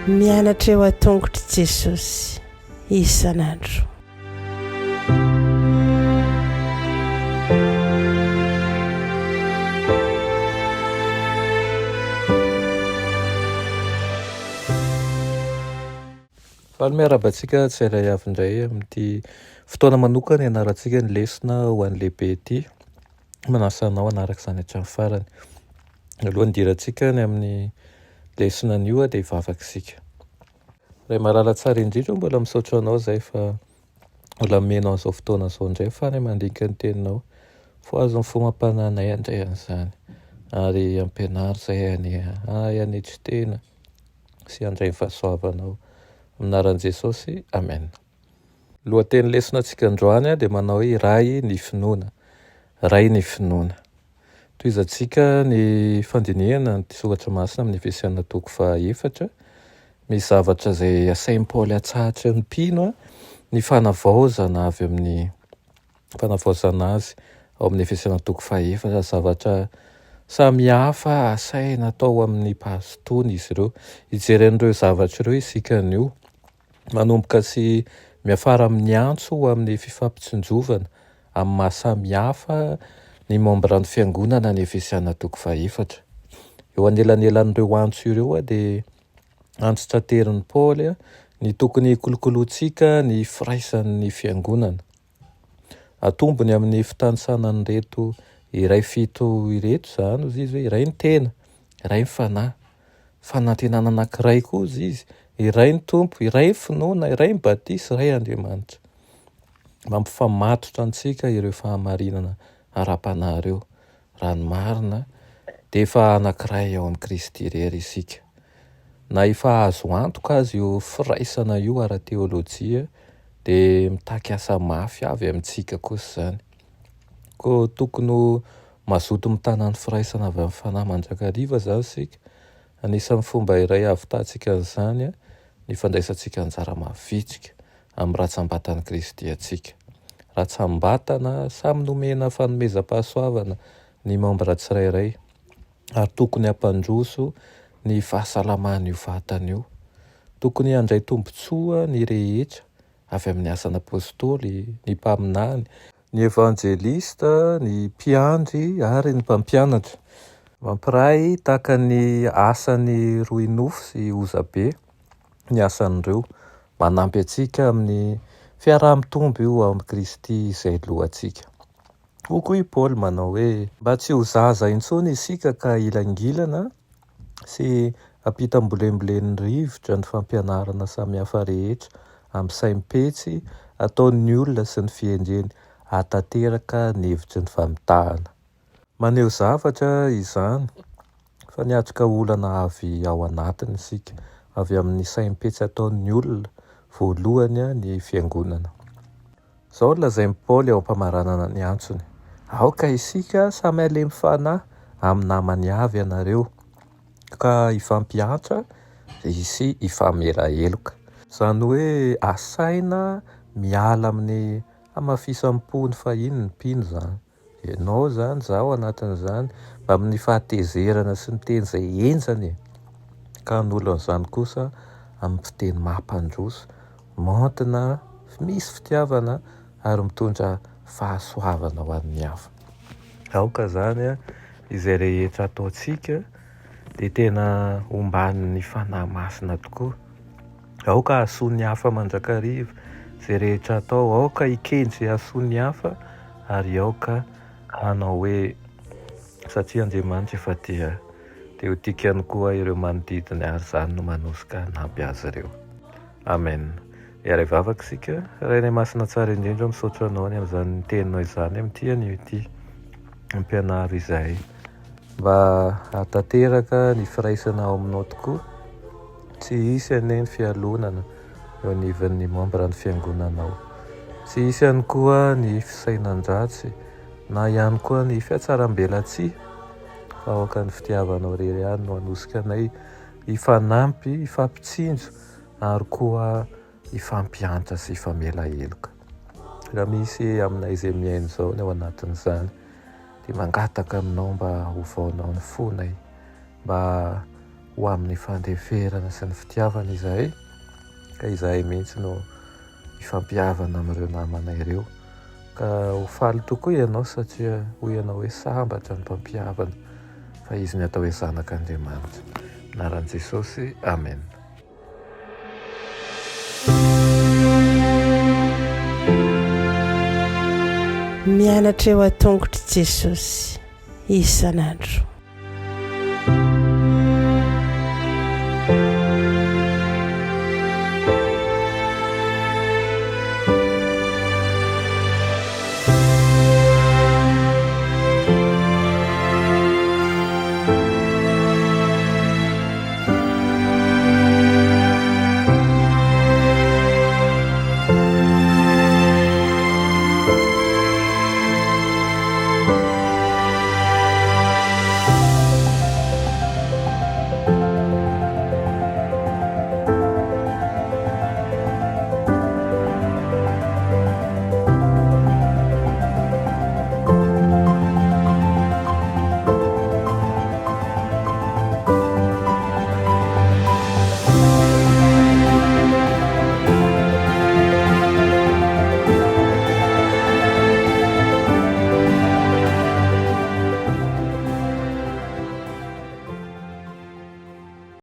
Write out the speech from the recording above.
Mianatra eo a-tongotry Jesosy isan'andro. Faly miarabantsika tsirairay avy indray amin'ity fotoana manokana ianarantsika ny lesona ho an'ny lehibe ity. Manasanao anaraka izany hatramin'ny farany. Alohan'ny dirantsika ny amin'ny lesona an'io dia hivavaka isika. Ray mahalala tsara indrindra mbola misaotra anao izay fa mbola menao an'izao fotoana izao indray fa ny mandinika ny teninao. Fo azo ny fomam-pananay andray an'izany ary ampianary izay hanetry tena sy handray ny fahasoavanao. Aminaran'i Jesosy, amen. Lohateny lesonantsika androany dia manao hoe ray ny finoana. Ray ny finoana. Toizantsika ny fandinihana ny soratra masina amin'ny Efesiana 4:4. Misy zavatra izay asain'i Paoly hatsahatra ny mpino ny fanavaozana avy amin'ny fanavaozana azy ao amin'ny Efesiana 4:4. Zavatra samihafa asaina atao amin'ny pastony izy ireo. Ijeren'ireo zavatra ireo isika an'io. Manomboka sy miafara amin'ny antso amin'ny fifampitsinjovana amin'ny mahasamihafa ny membra ny fiangonana ny Efesiana 4:4. Eo anelanelan'ireo antso ireo dia antso terin'ny Paoly ny tokony kolokoloantsika ny firaisan'ny fiangonana. Atombony amin'ny fitansanany reto iray fito ireto izany izy hoe iray ny tena, iray ny fanahy, fanantenana anankiray koa izy, iray ny tompo, iray ny finoana, iray ny batisy, iray Andriamanitra. Mampifamatotra antsika ireo fahamarinana ara-panahy ireo. Raha ny marina dia efa anankiray ao amin'ny Kristy irery isika. Na efa azo antoka azy io firaisana io ara-teolojia dia mitaky asa mafy avy amintsika kosa izany. Koa tokony mazoto mitana ny firaisana avy amin'ny fanahy mandrakariva izany isika. Anisan'ny fomba iray ahavitatsika an'izany ny fandraisantsika anjara mahavitsika amin'ny ratsambatan'i Kristy antsika. Ratsambatana samy nomena fanomezam-pahasoavana ny membra tsirairay ary tokony hampandroso ny fahasalaman'io vatana io. Tokony handray tombontsoa ny rehetra avy amin'ny asan'ny apôstôly, ny mpaminany, ny evanjelista, ny mpiandry ary ny mpampianatra. Mampiray tahaka ny asan'ny Roinofo sy Ozabe, ny asan'ireo manampy antsika amin'ny fiaraha-mitombo io amin'ny Kristy izay lohantsika. Hoy koa i Paoly manao hoe mba tsy ho zaza intsony isika ka ilangilana sy ampitam-bolembolen'ny rivotra ny fampianarana samihafa rehetra amin'ny saim-petsy ataon'ny olona sy ny fienjeny hatateraka ny hevitry ny famitahana. Maneho zavatra izany fa niatrika olana avy ao anatiny isika avy amin'ny saim-petsy ataon'ny olona voalohany ny fiangonana. Izao lazain'i Paoly ao am-pamaranana ny antsony. Aoka isika samy alemy fanahy amin'ny namany avy ianareo ka ifampiantra sy ifamela heloka. Izany hoe asaina miala amin'ny hamafisampony fahiny ny mpino izany. Ianao izany, izaho anatin'izany mba amin'ny fahatezerana sy ny teny izay enjany. Ka ny olon'izany kosa amin'ny fiteny mampandroso, maontina, misy fitiavana ary mitondra fahasoavana ho an'ny hafa. Aoka izany izay rehetra ataontsika dia tena omban'ny fanahy masina tokoa. Aoka hahasoa hafa mandrakariva izay rehetra atao. Aoka hikenjy hahasoa hafa ary aoka hanao hoe satria Andriamanitra efa dia ho dikany koa ireo manodidina ary izany no manosika hanampy azy ireo. Amen. Iara hivavaka isika. Rainay masina tsara indrindra misaotra anao ny amin'izany teninao izany amin'ity anio ity. Ampianary izay mba hatateraka ny firaisana ao aminao tokoa. Tsy hisy anie ny fialonana eo anivon'ny membra ny fiangonanao. Tsy hisy ihany koa ny fisainan-dratsy na ihany koa ny fiatsaram-belatsia fa aoka ny fitiavanao irery ihany no hanosika anay hifanampy, hifampitsinjo ary koa hifampiantra sy hifamela heloka. Raha misy aminay izay miaino izao ny ao anatin'izany dia mangataka aminao mba hovaonao ny fonay, mba ho amin'ny fandeferana sy ny fitiavana izahay, ka izahay mihitsy no ifampiavana amin'ireo namanay ireo, ka ho faly tokoa ianao satria hoy ianao hoe sambatra ny mpampiavana, fa izy ny atao hoe zanak'Andriamanitra. Anaran'i Jesosy, amen. Mianatra eo an-tongotry Jesosy isan'andro.